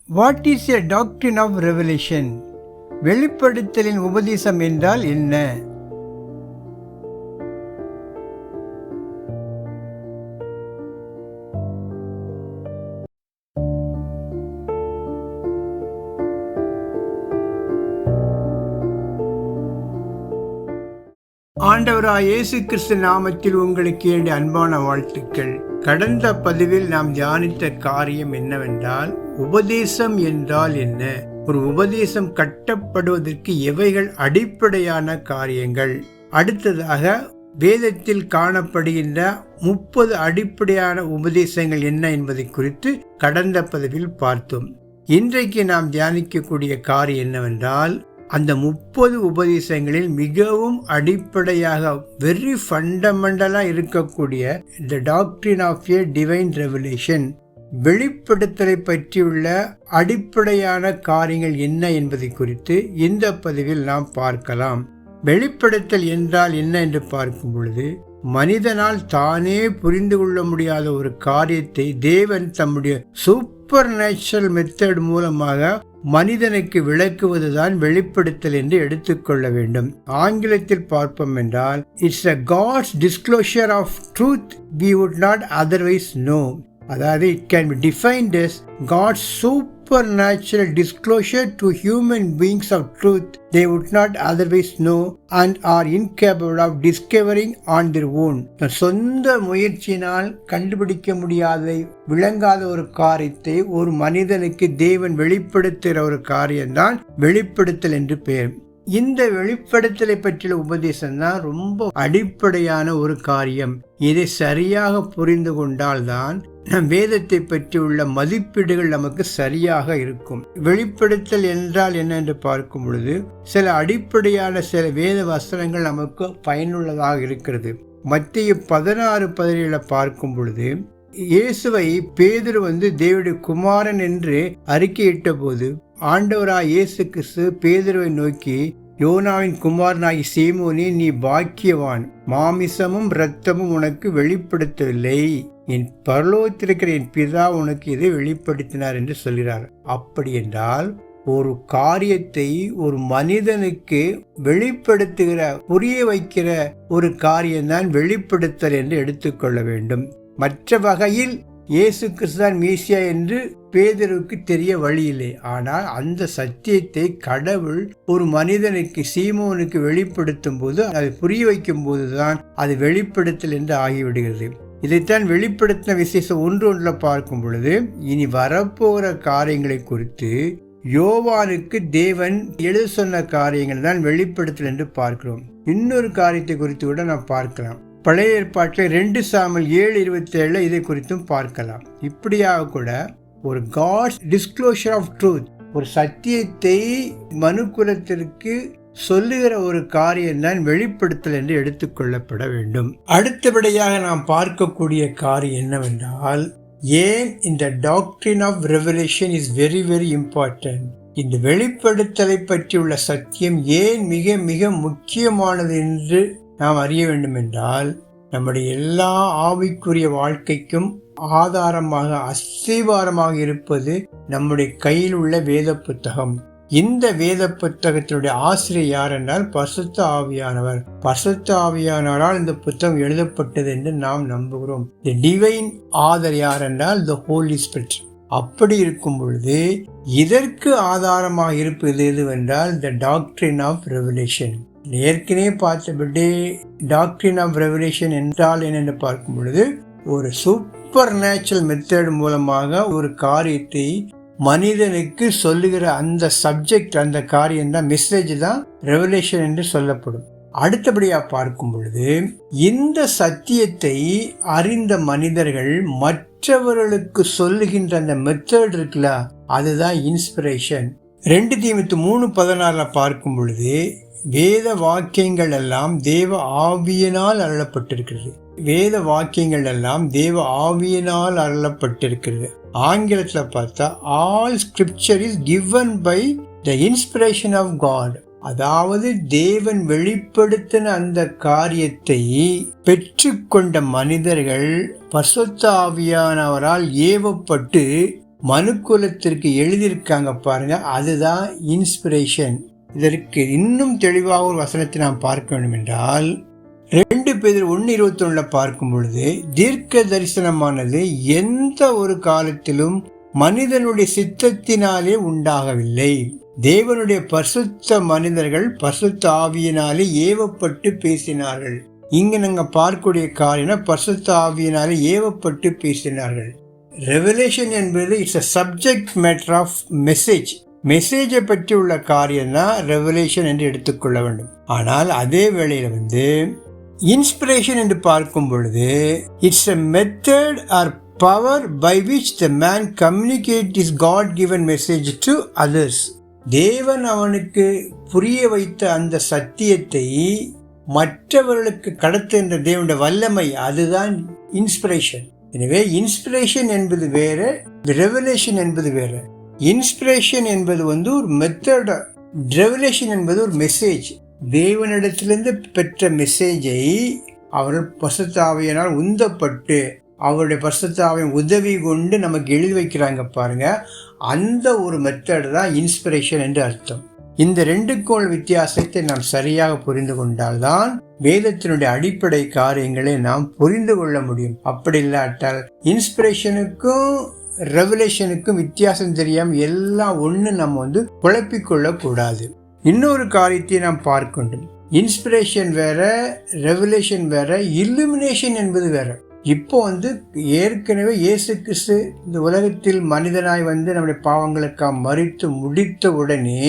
What is a doctrine of revelation? வெளிப்படுத்தலின் உபதேசம் என்றால் என்ன? ஆண்டவராய் இயேசு கிறிஸ்து நாமத்தில் உங்களுக்கு என்னுடைய அன்பான வாழ்த்துக்கள். கடந்த பதிவில் நாம் தியானித்த காரியம் என்னவென்றால், உபதேசம் என்றால் என்ன, ஒரு உபதேசம் கட்டப்படுவதற்கு எவைகள் அடிப்படையான காரியங்கள், அடுத்ததாக வேதத்தில் காணப்படுகின்ற 30 அடிப்படையான உபதேசங்கள் என்ன என்பதை குறித்து கடந்த பதிவில் பார்த்தோம். இன்றைக்கு நாம் தியானிக்கக்கூடிய காரியம் என்னவென்றால், அந்த 30 உபதேசங்களில் மிகவும் அடிப்படையாக வெரி ஃபண்டமெண்டலாக இருக்கக்கூடிய இந்த doctrine of a divine revelation, வெளிப்படுத்தலை பற்றியுள்ள அடிப்படையான காரியங்கள் என்ன என்பதை குறித்து இந்த பதிவில் நாம் பார்க்கலாம். வெளிப்படுத்தல் என்றால் என்ன என்று பார்க்கும் பொழுது, மனிதனால் தானே புரிந்து கொள்ள முடியாத ஒரு காரியத்தை தேவன் தம்முடைய சூப்பர் நேச்சுரல் மெத்தட் மூலமாக மனிதனுக்கு விளக்குவதுதான் வெளிப்படுத்தல் என்று எடுத்துக்கொள்ள வேண்டும். ஆங்கிலத்தில் பார்ப்போம் என்றால், it's a God's disclosure of truth we would not otherwise know. அதாவது it can be defined as God's supernatural disclosure to human beings of truth they would not otherwise know and are incapable of discovering on their own. சொந்த முயற்சியினால் கண்டுபிடிக்க முடியாத விளங்காத ஒரு காரியத்தை ஒரு மனிதனுக்கு தேவன் வெளிப்படுத்துகிற ஒரு காரியம்தான் வெளிப்படுத்தல் என்று பெயர். இந்த வெளிப்படுத்தலை பற்றிய உபதேசம் தான் ரொம்ப அடிப்படையான ஒரு காரியம். இதை சரியாக புரிந்து கொண்டால்தான் நம் வேதத்தை பற்றியுள்ள மதிப்பீடுகள் நமக்கு சரியாக இருக்கும். வெளிப்படுத்தல் என்றால் என்ன என்று பார்க்கும் பொழுது, சில அடிப்படையான சில வேத வசனங்கள் நமக்கு பயனுள்ளதாக இருக்கிறது. மத்திய 16:17 பார்க்கும் பொழுது, இயேசுவை பேதுரு தேவனுடைய குமாரன் என்று அறிக்கையிட்ட போது, ஆண்டவராய் இயேசு கிறிஸ்து பேதுருவை நோக்கி, யோனாவின் குமாரனாகி சீமோனே, நீ பாக்கியவான், மாமிசமும் இரத்தமும் உனக்கு வெளிப்படுத்தவில்லை, என் பரலோகத்திலிருக்கிற என் பிதா உனக்கு இதை வெளிப்படுத்தினார் என்று சொல்கிறார். அப்படி என்றால் ஒரு காரியத்தை ஒரு மனிதனுக்கு வெளிப்படுத்துகிற, புரிய வைக்கிற ஒரு காரியம்தான் வெளிப்படுத்தல் என்று எடுத்துக்கொள்ள வேண்டும். மற்ற வகையில் இயேசு கிறிஸ்துதான் மேசியா என்று பேதுருவுக்கு தெரிய வழியில்லை. ஆனால் அந்த சத்தியத்தை கடவுள் ஒரு மனிதனுக்கு, சீமோனுக்கு வெளிப்படுத்தும் போது, அதை புரிய வைக்கும் போதுதான் அது வெளிப்படுத்தல் என்று ஆகிவிடுகிறது. இதைத்தான் வெளிப்படுத்தின விசேஷம் 1:1 பார்க்கும் பொழுது, இனி வரப்போகிற காரியங்களை குறித்து யோவானுக்கு தேவன் எழுத சொன்ன காரியங்கள் தான் வெளிப்படுத்தல் என்று பார்க்கிறோம். இன்னொரு காரியத்தை குறித்து கூட நாம் பார்க்கலாம். பழைய ஏற்பாட்டில் 2 சாமுவேல் 7:27 இதை குறித்தும் பார்க்கலாம். இப்படியாக கூட ஒரு காட்ஸ் டிஸ்க்ளோஷர் ஆஃப் ட்ரூத், ஒரு சத்தியத்தை மனுக்குலத்திற்கு சொல்லுகிற ஒரு காரியம் தான் வெளிப்படுத்தல் என்று எடுத்துக்கொள்ளப்பட வேண்டும். அடுத்தபடியாக நாம் பார்க்கக்கூடிய காரியம் என்னவென்றால், ஏன் இந்த doctrine of revelation is very very important. இந்த வெளிப்படுத்தலை பற்றியுள்ள சத்தியம் ஏன் மிக மிக முக்கியமானது என்று நாம் அறிய வேண்டும் என்றால், நம்முடைய எல்லா ஆவிக்குரிய வாழ்க்கைக்கும் ஆதாரமாக, அஸ்திவாரமாக இருப்பது நம்முடைய கையில் உள்ள வேத புத்தகம். இந்த வேத புத்தகத்தினுடைய ஆசிரியர் யார் என்றால் பரிசுத்த ஆவியானவர். பரிசுத்த ஆவியானவரால் இந்த புத்தகம் எழுதப்பட்டது என்று நாம் நம்புகிறோம். தி டிவைன் ஆதர் யார் என்றால் தி ஹோலி ஸ்பிரிட். அப்படி இருக்கும் பொழுது இதற்கு ஆதாரமாக இருப்பது எதுவென்றால் தி டாக்ட்ரின் ஆஃப் ரெவலேஷன். ஏற்கனவே பார்த்தபடி டாக்ட்ரின் ஆஃப் ரெவலேஷன் என்றால் என்னென்று பார்க்கும் பொழுது, ஒரு சூப்பர் நேச்சுரல் மெத்தட் மூலமாக ஒரு காரியத்தை மனிதனுக்கு சொல்லுகிற அந்த சப்ஜெக்ட், அந்த காரியம் தான், மெசேஜ் தான் ரெவலேஷன் என்று சொல்லப்படும். அடுத்தபடியாக பார்க்கும் பொழுது, இந்த சத்தியத்தை அறிந்த மனிதர்கள் மற்றவர்களுக்கு சொல்லுகின்ற அந்த மெத்தட் இருக்குல்ல, அதுதான் இன்ஸ்பிரேஷன். 2 தீமோத்தேயு 3:16 பார்க்கும் பொழுது, வேத வாக்கியங்கள் எல்லாம் தேவ ஆவியினால் அருளப்பட்டிருக்கிறது. வேத வாக்கியங்கள் எல்லாம் தேவ ஆவியினால் அருளப்பட்டிருக்கிறது. ஆங்கிலத்தில் பார்த்தா all scripture is given by the inspiration of God. அதாவது தேவன் வெளிப்படுத்தின அந்த காரியத்தை பெற்றுக்கொண்ட மனிதர்கள் பரிசுத்த ஆவியானவரால் ஏவப்பட்டு மனுக்குலத்திற்கு எழுதியிருக்காங்க பாருங்க, அதுதான் இன்ஸ்பிரேஷன். இதற்கு இன்னும் தெளிவாக ஒரு வசனத்தை நாம் பார்க்க வேண்டும் என்றால் 2 பேதுரு 1:21 பார்க்கும் பொழுது, தீர்க்க தரிசனமானது எந்த ஒரு காலத்திலும் மனிதனுடைய சித்தத்தினாலே உண்டாகவில்லை. தேவனுடைய பரிசுத்த மனிதர்கள் பரிசுத்த ஆவியினாலே ஏவப்பட்டு பேசினார்கள். இங்கு நாங்க பார்க்கக்கூடிய காரியம் பரிசுத்த ஆவியினாலே ஏவப்பட்டு பேசினார்கள். ரெவலேஷன் என்பது it's a subject matter of message. மெசேஜை பற்றி உள்ள காரியம் தான் ரெவலேஷன் என்று எடுத்துக்கொள்ள வேண்டும். ஆனால் அதே வேளையில் இன்ஸ்பிரேஷன் என்று பார்க்கும் பொழுது it's a method or power by which the man communicates his God given message to others. தேவன் அவனுக்கு புரிய வைத்த அந்த சத்தியத்தை மற்றவர்களுக்கு கடத்துகின்ற தேவனுடைய வல்லமை, அதுதான் இன்ஸ்பிரேஷன். எனவே இன்ஸ்பிரேஷன் என்பது வேற, ரெவலேஷன் என்பது வேற. இன்ஸ்பிரேஷன் என்பது ஒரு மெத்தட், ரெவலேஷன் என்பது ஒரு மெசேஜ். தேவனிடத்திலிருந்து பெற்ற மெசேஜை அவர்கள் பரிசுத்த ஆவியினால் உந்தப்பட்டு அவருடைய பரிசுத்த ஆவியின் உதவி கொண்டு நமக்கு எழுதி வைக்கிறாங்க பாருங்க, அந்த ஒரு மெத்தட் தான் இன்ஸ்பிரேஷன் என்று அர்த்தம். இந்த 2க்கும் வித்தியாசத்தை நாம் சரியாக புரிந்து கொண்டால்தான் வேதத்தினுடைய அடிப்படை காரியங்களை நாம் புரிந்து கொள்ள முடியும். அப்படி இல்லாட்டால் இன்ஸ்பிரேஷனுக்கும் ரெவலேஷனுக்கும் வித்தியாசம் தெரியாமல் எல்லாம் ஒன்று நம்ம குழப்பிக்கொள்ள கூடாது. இன்னொரு காரியத்தை நாம் பார்க்க வேண்டும். இன்ஸ்பிரேஷன் வேற, ரெவலேஷன் வேற, இல்லுமினேஷன் என்பது வேற. இப்போ ஏற்கனவே இயேசு கிறிஸ்து இந்த உலகத்தில் மனிதனாய் நம்முடைய பாவங்களுக்காக மரித்து முடித்த உடனே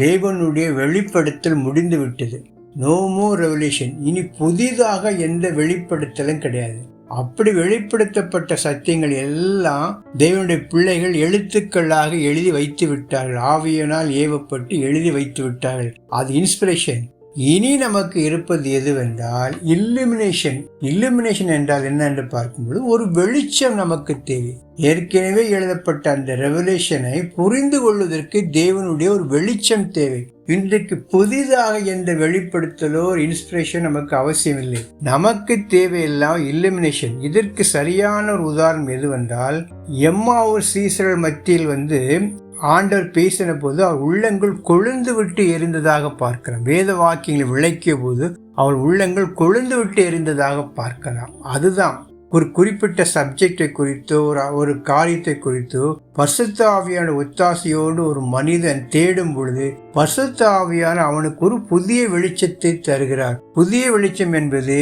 தேவனுடைய வெளிப்படுத்தல் முடிந்து விட்டது. No more revelation. இனி புதிதாக எந்த வெளிப்படுத்தலும் கிடையாது. அப்படி வெளிப்படுத்தப்பட்ட சத்தியங்கள் எல்லாம் தேவனுடைய பிள்ளைகள் எழுத்துக்களாக எழுதி வைத்து விட்டார்கள். ஆவியினால் ஏவப்பட்டு எழுதி வைத்து விட்டார்கள். அது இன்ஸ்பிரேஷன். இனி நமக்கு இருப்பது எதுவென்றால் இல்லுமினேஷன். இல்லுமினேஷன் என்றால் என்ன என்று பார்க்கும்போது ஒரு வெளிச்சம் நமக்கு தேவை. ஏற்கனவே எழுதப்பட்ட அந்த ரெவலேஷனை புரிந்து கொள்வதற்கு தேவனுடைய ஒரு வெளிச்சம் தேவை. இன்றைக்கு புதிதாக எந்த வெளிப்படுத்தலோ ஒரு இன்ஸ்பிரேஷன் நமக்கு அவசியம் இல்லை. நமக்கு தேவையெல்லாம் இல்லுமினேஷன். இதற்கு சரியான ஒரு உதாரணம் எதுவென்றால், எம்மாவூர் சீசர்கள் மத்தியில் ஆண்டவர் பேசின போது அவர் உள்ளங்கள் கொழுந்து விட்டு எரிந்ததாக பார்க்கலாம். வேத வாக்கியங்களை விளக்கிய போது அவள் உள்ளங்கள் கொழுந்து விட்டு எரிந்ததாக பார்க்கலாம். அதுதான் ஒரு குறிப்பிட்ட சப்ஜெக்டை குறித்தோ ஒரு காரியத்தை குறித்தோ பரிசுத்த ஆவியான ஒத்தாசையோடு ஒரு மனிதன் தேடும் பொழுது பரிசுத்த ஆவியான அவனுக்கு ஒரு புதிய வெளிச்சத்தை தருகிறார். புதிய வெளிச்சம் என்பது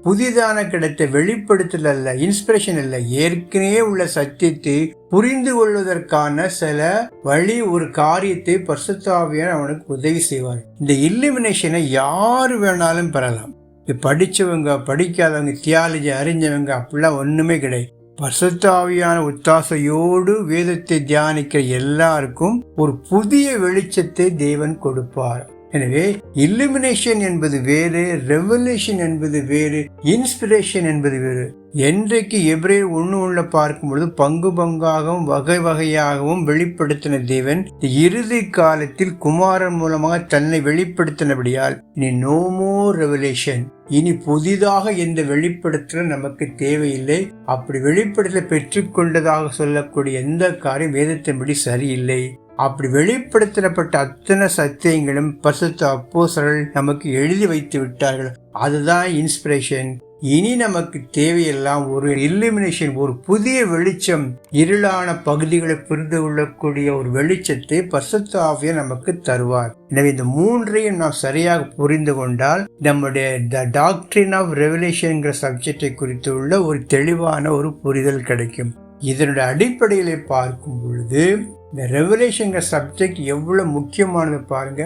புதிதான கிடைத்த வெளிப்படுத்தல் அல்ல, இன்ஸ்பிரேஷன் அல்ல. ஏற்கனவே உள்ள சத்தியத்தை புரிந்து கொள்வதற்கான சில வழி, ஒரு காரியத்தை பரிசுத்த ஆவியான அவனுக்கு உதவி செய்வார். இந்த இல்லுமினேஷனை யாரு வேணாலும் பெறலாம். படித்தவங்க, படிக்காதவங்க, தியாலஜி அறிஞ்சவங்க, அப்படிலாம் ஒன்றுமே கிடையாது. பரிசுத்த ஆவியான ஒத்தாசையோடு வேதத்தை தியானிக்கிற எல்லாருக்கும் ஒரு புதிய வெளிச்சத்தை தேவன் கொடுப்பார். எனவே இல்லுமினேஷன் என்பது வேறு, ரெவலேஷன் என்பது வேறு, இன்ஸ்பிரேஷன் என்பது வேறு. என்றைக்கு எபிரேயர் 1:1 பார்க்கும்பொழுது பங்கு பங்காகவும் வகை வகையாகவும் வெளிப்படுத்தின தேவன் இறுதி காலத்தில் குமாரன் மூலமாக தன்னை வெளிப்படுத்தினபடியால் இனி நோ மோர் ரெவலேஷன். இனி புதிதாக எந்த வெளிப்படுத்தலும் நமக்கு தேவையில்லை. அப்படி வெளிப்படுத்தலை பெற்றுக்கொண்டதாக சொல்லக்கூடிய எந்த காரியம் வேதத்தின்படி சரியில்லை. அப்படி வெளிப்படுத்தப்பட்ட அத்தனை சத்தியங்களும் பரிசுத்த அப்போஸ்தலர்கள் நமக்கு எழுதி வைத்து விட்டார்கள். அதுதான் இன்ஸ்பிரேஷன். இனி நமக்கு தேவையெல்லாம் ஒரு இல்லுமினேஷன், ஒரு புதிய வெளிச்சம். இருளான பகுதிகளை புரிந்து கொள்ளக்கூடிய ஒரு வெளிச்சத்தை பரிசுத்த ஆவியானவர் நமக்கு தருவார். எனவே இந்த மூன்றையும் நாம் சரியாக புரிந்து கொண்டால் நம்முடைய த டாக்ட்ரின் ஆஃப் ரெவலேஷன்ங்கிற சப்ஜெக்டை குறித்து உள்ள ஒரு தெளிவான ஒரு புரிதல் கிடைக்கும். இதனுடைய அடிப்படையிலே பார்க்கும் பொழுது இந்த ரெவலேஷன்ங்கிற சப்ஜெக்ட் எவ்வளவு முக்கியமானது பாருங்க.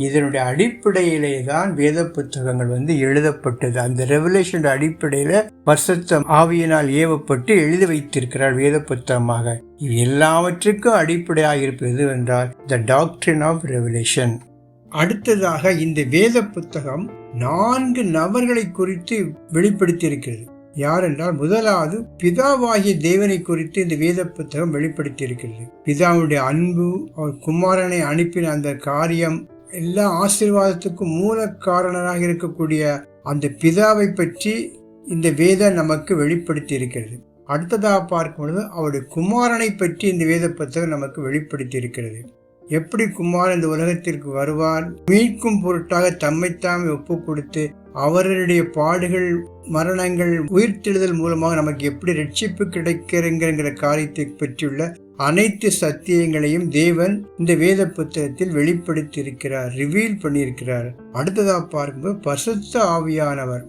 இதனுடைய அடிப்படையிலே தான் வேத புத்தகங்கள் எழுதப்பட்டது. அந்த ரெவலேஷன் அடிப்படையில பரிசுத்த ஆவியினால் ஏவப்பட்டு எழுதி வைத்திருக்கிறார் வேத புத்தகமாக. இது எல்லாவற்றுக்கும் அடிப்படையாக இருப்பது என்றால் த டாக்ட்ரின் ஆஃப் ரெவலேஷன். அடுத்ததாக இந்த வேத புத்தகம் 4 நபர்களை குறித்து வெளிப்படுத்தி இருக்கிறது. யார் என்றால், முதலாவது பிதாவாகிய தேவனை குறித்து இந்த வேத புத்தகம் வெளிப்படுத்தி இருக்கிறது. பிதாவுடைய அன்பு, அவர் குமாரனை அனுப்பின அந்த காரியம், எல்லா ஆசீர்வாதத்துக்கும் மூல காரணராக இருக்கக்கூடிய அந்த பிதாவை பற்றி இந்த வேதம் நமக்கு வெளிப்படுத்தி இருக்கிறது. அடுத்ததாக பார்க்கும் பொழுது அவருடைய குமாரனை பற்றி இந்த வேத புத்தகம் நமக்கு வெளிப்படுத்தி இருக்கிறது. எப்படி குமாரன் இந்த உலகத்திற்கு வருவார், மீட்கும் பொருட்டாக தம்மைத்தாமே ஒப்பு கொடுத்து அவர்களுடைய பாடுகள், மரணங்கள், உயிர்த்தெழுதல் மூலமாக நமக்கு எப்படி ரட்சிப்பு கிடைக்கிறங்கிற காரியத்தை பற்றியுள்ள அனைத்து சத்தியங்களையும் தேவன் இந்த வேத புத்தகத்தில் வெளிப்படுத்தி இருக்கிறார், ரிவீல் பண்ணியிருக்கிறார். அடுத்ததாக பார்க்கும்போது பரிசுத்த ஆவியானவர்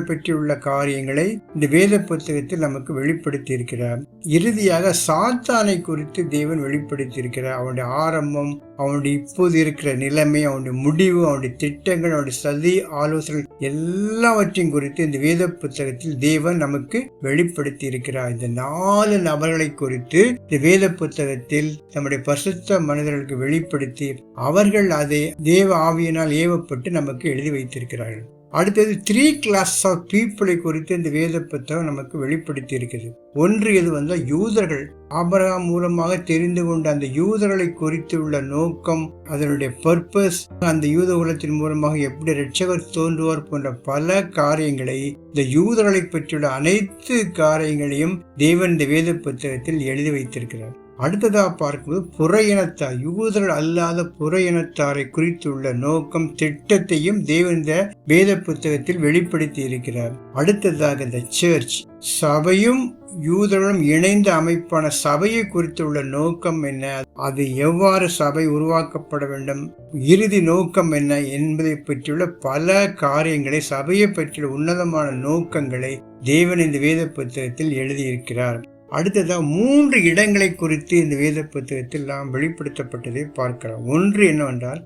பற்றியுள்ள காரியங்களை இந்த வேத புத்தகத்தில் நமக்கு வெளிப்படுத்தி இருக்கிறார். இறுதியாக சாத்தானை குறித்து தேவன் வெளிப்படுத்தி இருக்கிறார். அவனுடைய ஆரம்பம், அவனுடைய இப்போது இருக்கிற நிலைமை, அவனுடைய முடிவு, அவனுடைய திட்டங்கள், அவனுடைய சதி ஆலோசனைகள் எல்லாவற்றையும் குறித்து இந்த வேத புத்தகத்தில் தேவன் நமக்கு வெளிப்படுத்தி இருக்கிறார். இந்த 4 நபர்களை குறித்து இந்த வேத புத்தகத்தில் நம்முடைய பரிசுத்த மனிதர்களுக்கு வெளிப்படுத்தி அவர்கள் அதை தேவ ஆவியினால் ஏவப்பட்டு நமக்கு எழுதி வைத்திருக்கிறார்கள். அடுத்தது 3 கிளாஸ் ஆஃப் பீப்புளை குறித்து இந்த வேத புத்தகம் நமக்கு வெளிப்படுத்தி இருக்கிறது. ஒன்று எது யூதர்கள், ஆபிரகாம் மூலமாக தெரிந்து கொண்ட அந்த யூதர்களை குறித்து உள்ள நோக்கம், அதனுடைய பர்பஸ், அந்த யூத குலத்தின் மூலமாக எப்படி இரட்சகர் தோன்றுவார் போன்ற பல காரியங்களை, இந்த யூதர்களை பற்றியுள்ள அனைத்து காரியங்களையும் தேவன் இந்த வேத புத்தகத்தில் எழுதி வைத்திருக்கிறார். அடுத்ததாக பார்க்கும்போது புற இனத்தார், யூதர்கள் அல்லாத புற இனத்தாரை குறித்துள்ள நோக்கம், திட்டத்தையும் தேவன் இந்த வேத புத்தகத்தில் வெளிப்படுத்தி இருக்கிறார். அடுத்ததாக இந்த சர்ச், சபையும் யூதர்களும் இணைந்த அமைப்பான சபையை குறித்துள்ள நோக்கம் என்ன, அது எவ்வாறு சபை உருவாக்கப்பட வேண்டும், இறுதி நோக்கம் என்ன என்பதை பற்றியுள்ள பல காரியங்களை, சபையை பற்றியுள்ள உன்னதமான நோக்கங்களை தேவன் இந்த வேத புத்தகத்தில் எழுதியிருக்கிறார். அடுத்ததாக 3 இடங்களை குறித்து இந்த வேத புத்தகத்தில் நாம் வெளிப்படுத்தப்பட்டதை பார்க்கலாம். ஒன்று என்னவென்றால்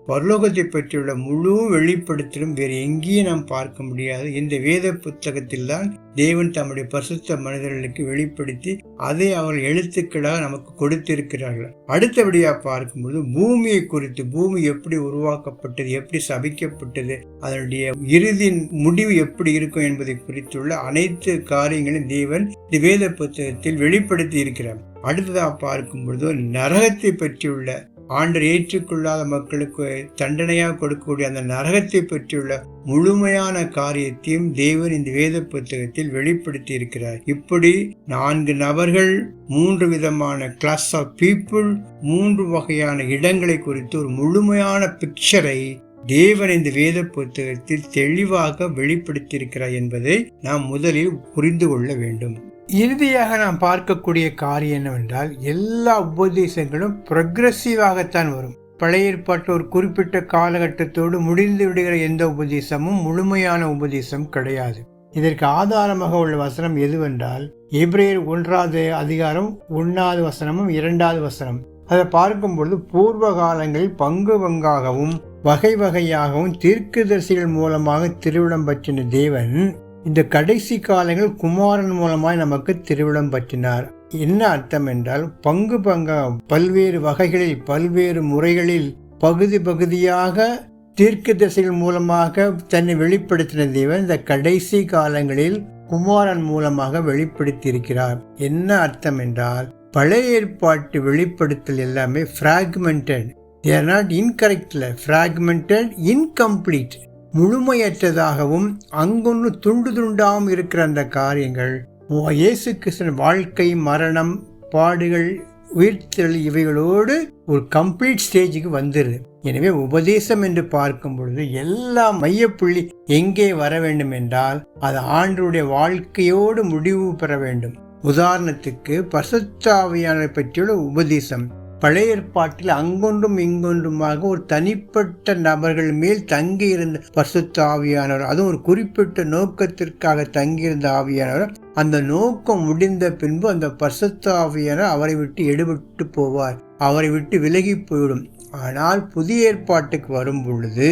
பரலோகத்தை பற்றியுள்ள முழு வெளிப்படுத்தலும் வேறு எங்கேயும் நாம் பார்க்க முடியாது. இந்த வேத புத்தகத்தில் தான் தேவன் தம்முடைய பரிசுத்த மனிதர்களுக்கு வெளிப்படுத்தி அதை அவர்கள் எழுத்துக்களாக நமக்கு கொடுத்திருக்கிறார்கள். அடுத்தபடியாக பார்க்கும்போது பூமியை குறித்து, பூமி எப்படி உருவாக்கப்பட்டது, எப்படி சபிக்கப்பட்டது, அதனுடைய இறுதி முடிவு எப்படி இருக்கும் என்பதை குறித்துள்ள அனைத்து காரியங்களையும் தேவன் இந்த வேத புத்தகத்தில் வெளிப்படுத்தி இருக்கிறார். அடுத்ததாக பார்க்கும்பொழுது நரகத்தை பற்றியுள்ள, ஆண்டவர் ஏற்றுக்கொள்ளாத மக்களுக்கு தண்டனையாக கொடுக்கக்கூடிய அந்த நரகத்தை பற்றியுள்ள முழுமையான காரியத்தையும் தேவன் இந்த வேத புத்தகத்தில் வெளிப்படுத்தி இருக்கிறார். இப்படி 4 நபர்கள், 3 விதமான கிளாஸ் ஆஃப் பீப்புள், 3 வகையான இடங்களை குறித்து ஒரு முழுமையான பிக்சரை தேவன் இந்த வேத புத்தகத்தில் தெளிவாக வெளிப்படுத்தியிருக்கிறார் என்பதை நாம் முதலில் புரிந்து கொள்ள வேண்டும். இறுதியாக நாம் பார்க்கக்கூடிய காரியம் என்னவென்றால், எல்லா உபதேசங்களும் ப்ரொக்ரெசிவாகத்தான் வரும். பழைய ஏற்பாட்டில் ஒரு குறிப்பிட்ட காலகட்டத்தோடு முடிந்து விடுகிற எந்த உபதேசமும் முழுமையான உபதேசம் கிடையாது. இதற்கு ஆதாரமாக உள்ள வசனம் எதுவென்றால், எபிரேயர் 1 அதிகாரம் 1 வசனமும் 2 வசனம். அதை பார்க்கும்பொழுது பூர்வ காலங்களில் பங்கு பங்காகவும் வகை வகையாகவும் தீர்க்கதரிசிகள் மூலமாக திருவிழம் பற்றின தேவன் இந்த கடைசி காலங்கள் குமாரன் மூலமாய் நமக்கு திருவிழம் பற்றினார். என்ன அர்த்தம் என்றால், பங்கு பங்காக பல்வேறு வகைகளில், பல்வேறு முறைகளில், பகுதியாக தீர்க்கதரிசிகள் மூலமாக தன்னை வெளிப்படுத்தின தேவன் இந்த கடைசி காலங்களில் குமாரன் மூலமாக வெளிப்படுத்தி இருக்கிறார். என்ன அர்த்தம் என்றால், பழைய ஏற்பாட்டு வெளிப்படுத்தல் எல்லாமே fragmented, they are not incorrect, fragmented, incomplete, முழுமையற்றதாகவும் அங்கொன்று துண்டு துண்டாகவும் இருக்கிற அந்த காரியங்கள் இயேசு கிறிஸ்துவின் வாழ்க்கை, மரணம், பாடுகள், உயிர்த்தெழுதல் இவைகளோடு ஒரு கம்ப்ளீட் ஸ்டேஜுக்கு வந்துடுது. எனவே உபதேசம் என்று பார்க்கும் பொழுது எல்லா மையப்புள்ளி எங்கே வர வேண்டும் என்றால், அது ஆண்டவருடைய வாழ்க்கையோடு முடிவு பெற வேண்டும். உதாரணத்துக்கு பரிசுத்த ஆவியானவரை பற்றியுள்ள உபதேசம் பழைய ஏற்பாட்டில் அங்கொன்றும் இங்கொன்றுமாக ஒரு தனிப்பட்ட நபர்கள் மேல் தங்கியிருந்த பரிசுத்த ஆவியானவர், அதுவும் ஒரு குறிப்பிட்ட நோக்கத்திற்காக தங்கியிருந்த ஆவியானவர், அந்த நோக்கம் முடிந்த பின்பு அந்த பரிசுத்த ஆவியானவர் அவரை விட்டு எடுபட்டு போவார், அவரை விட்டு விலகி போய்விடும். ஆனால் புதிய ஏற்பாட்டுக்கு வரும் பொழுது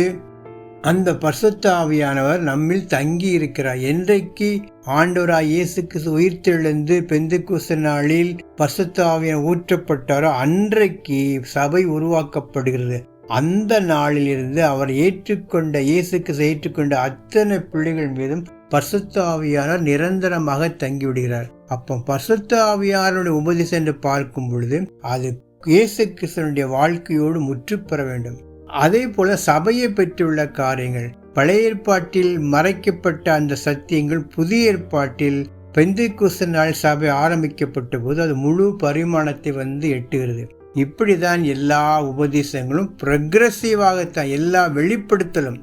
அந்த பரிசுத்த ஆவியானவர் நம்மில் தங்கி இருக்கிறார். என்றைக்கு ஆண்டவராய் இயேசு கிறிஸ்து உயிர்த்தெழுந்து பெந்தெக்கோஸ்து நாளில் பரிசுத்த ஆவியானவர் ஊற்றப்பட்டாரோ அன்றைக்கு சபை உருவாக்கப்படுகிறது. அந்த நாளிலிருந்து அவர் ஏற்றுக்கொண்ட, இயேசு கிறிஸ்து ஏற்றுக்கொண்ட அத்தனை பிள்ளைகள் மீதும் பரிசுத்த ஆவியானவர் நிரந்தரமாக தங்கிவிடுகிறார். அப்போ பரிசுத்த ஆவியானவருடைய உபதேசம் என்று பார்க்கும் பொழுது அது இயேசு கிறிஸ்துவினுடைய வாழ்க்கையோடு முற்று பெற வேண்டும். அதே போல சபையை பற்றியுள்ள காரியங்கள், பழைய ஏற்பாட்டில் மறைக்கப்பட்ட அந்த சத்தியங்கள் புதிய ஏற்பாட்டில் பெந்தைக்கோஸ்து நாள் சபை ஆரம்பிக்கப்பட்ட போது அது முழு பரிமாணத்தை எட்டுகிறது. இப்படிதான் எல்லா உபதேசங்களும் ப்ரொக்ரெசிவாகத்தான். எல்லா வெளிப்படுத்தலும்,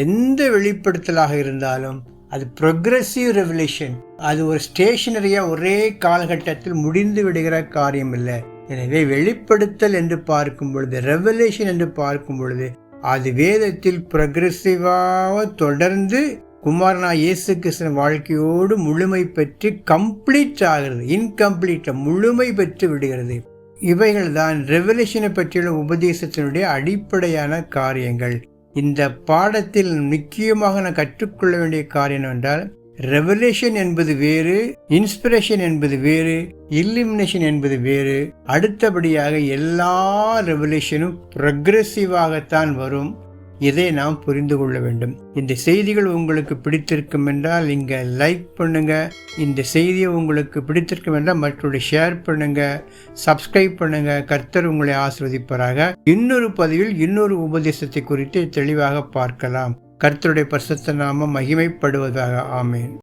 எந்த வெளிப்படுத்தலாக இருந்தாலும் அது ப்ரொக்ரெசிவ் ரெவலேஷன். அது ஒரு ஸ்டேஷனரியா ஒரே காலகட்டத்தில் முடிந்து விடுகிற காரியம் இல்லை. எனவே வெளிப்படுத்தல் என்று பார்க்கும் பொழுது, ரெவலேஷன் என்று பார்க்கும் பொழுது, அது வேதத்தில் ப்ரொக்ரெசிவாக தொடர்ந்து குமாரனா இயேசு கிறிஸ்து வாழ்க்கையோடு முழுமை பெற்று கம்ப்ளீட் ஆகிறது. இன்கம்ப்ளீட் முழுமை பெற்று விடுகிறது. இவைகள் தான் ரெவலேஷனை பற்றியுள்ள உபதேசத்தினுடைய அடிப்படையான காரியங்கள். இந்த பாடத்தில் முக்கியமாக நான் கற்றுக்கொள்ள வேண்டிய காரியம் என்றால், ரெவலேஷன் என்பது வேறு, இன்ஸ்பிரேஷன் என்பது வேறு, இல்லுமினேஷன் என்பது வேறு. அடுத்தபடியாக எல்லா ரெவலேஷனும் ப்ரொக்ரெசிவாகத்தான் வரும். இதை நாம் புரிந்து கொள்ள வேண்டும். இந்த செய்திகள் உங்களுக்கு பிடித்திருக்கும் என்றால் நீங்க லைக் பண்ணுங்க. இந்த செய்தியை உங்களுக்கு பிடித்திருக்கும் என்றால் மற்றவர்கள் ஷேர் பண்ணுங்க, சப்ஸ்கிரைப் பண்ணுங்க. கர்த்தர் உங்களை ஆசீர்வதிப்பாராக. இன்னொரு பதிவில் இன்னொரு உபதேசத்தை குறித்து தெளிவாக பார்க்கலாம். கர்த்தருடைய பரிசுத்த நாமம் மகிமைப்படுவதாக. ஆமென்.